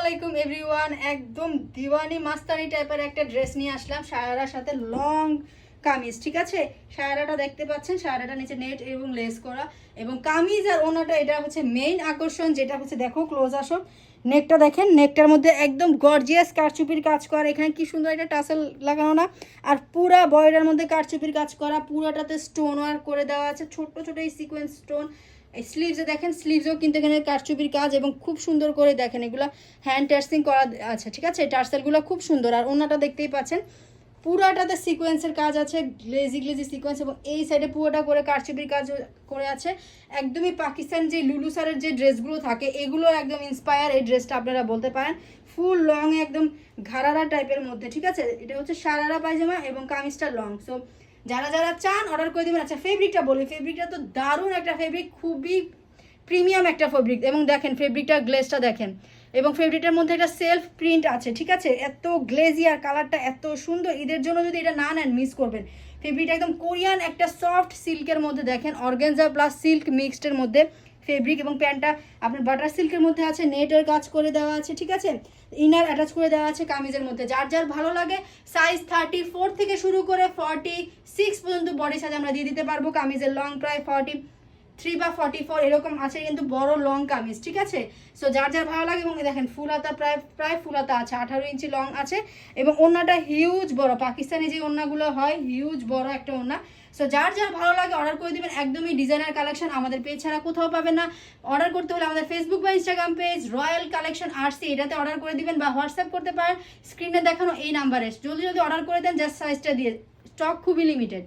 আলাইকুম এভরিওয়ান। একদম দিওয়ানি মাস্তানি টাইপের একটা ড্রেস নিয়ে আসলাম শারারার সাথে, লং কামিজ। ঠিক আছে, শারারাটা দেখতে পাচ্ছেন, শারারাটা নিচে নেট এবং লেস করা, এবং কামিজ আর ওনাটা এটা হচ্ছে মেইন আকর্ষণ, যেটা হচ্ছে দেখো ক্লোজ আসো। নেকটা দেখেন, নেকটার মধ্যে একদম গর্জিয়াস কারচুপির কাজ করা, এখানে কি সুন্দর একটা টাসেল লাগানো না, আর পুরা বডির মধ্যে কারচুপির কাজ করা, পুরাটাতে স্টোন ওয়ার্ক করে দেওয়া আছে, ছোট ছোট এই সিকোয়েন্স স্টোন। স্লিভসে দেখেন, স্লিভসও কিন্তু এখানে কারচুপির কাজ, এবং খুব সুন্দর করে দেখেন এগুলো হ্যান্ড টার্সিং করা আছে। ঠিক আছে, টার্সেলগুলো খুব সুন্দর, আর ওনাটা দেখতেই পাচ্ছেন পুরাটাতে সিকোয়েন্সের কাজ আছে, গ্লেজি গ্লেজি সিকোয়েন্স, এবং এই সাইডে পুরোটা করে কারচুপির কাজ করে আছে। একদমই পাকিস্তান যে লুলু সারের যে ড্রেসগুলো থাকে এগুলো একদম ইন্সপায়ার এই ড্রেসটা আপনারা বলতে পারেন। ফুল লং একদম ঘাড়ারা টাইপের মধ্যে। ঠিক আছে, এটা হচ্ছে শারারা পায়জামা এবং কামিজটা লং। সো যারা যারা চান অর্ডার করে দেবেন। আচ্ছা, ফেব্রিকটা বলি, ফেব্রিকটা তো দারুণ একটা ফেব্রিক, খুবই প্রিমিয়াম একটা ফেব্রিক, এবং দেখেন ফেব্রিকটা গ্লেজটা দেখেন, এবং ফেব্রিকটার মধ্যে একটা সেলফ প্রিন্ট আছে। ঠিক আছে, এত গ্লেজি আর কালারটা এত সুন্দর, ঈদের জন্য যদি এটা না নেন মিস করবেন। ফেব্রিকটা একদম কোরিয়ান একটা সফট সিল্কের মধ্যে, দেখেন অর্গানজা প্লাস সিল্ক মিক্সডের মধ্যে ফেব্রিক, এবং প্যান্টটা আপনার বাটার সিল্কের মধ্যে আছে, নেটের কাজ করে দেওয়া আছে। ঠিক আছে, ইনার অ্যাটাচ করে দেওয়া আছে কামিজের মধ্যে। যার যার ভালো লাগে সাইজ 34 থেকে শুরু করে 46 পর্যন্ত বডি সাইজ আমরা দিয়ে দিতে পারবো। কামিজের লং প্রায় 43 বা 44 এরকম আছে, কিন্তু বড় লং কামিজ। ঠিক আছে, সো যার যার ভালো লাগে। এবং দেখেন ফুল হাতা, প্রায় ফুল হাতা আছে, 18 ইঞ্চি লং আছে, এবং ওড়নাটা হিউজ বড়, পাকিস্তানি যে ওড়নাগুলো হয় হিউজ বড় একটা ওড়না। সো যার যার ভালো লাগে অর্ডার করে দিবেন। একদমই ডিজাইনার কালেকশন, আমাদের পেজ ছাড়া কোথাও পাবেন না। অর্ডার করতে হলে আমাদের ফেসবুক বা Instagram page royal collection RC, এটাতে অর্ডার করে দিবেন, বা হোয়াটসঅ্যাপ করতে পারেন স্ক্রিনে দেখানো এই নাম্বারে। জলদি জলদি অর্ডার করে দেন, জাস্ট সাইজটা দিয়ে। স্টক খুবই লিমিটেড।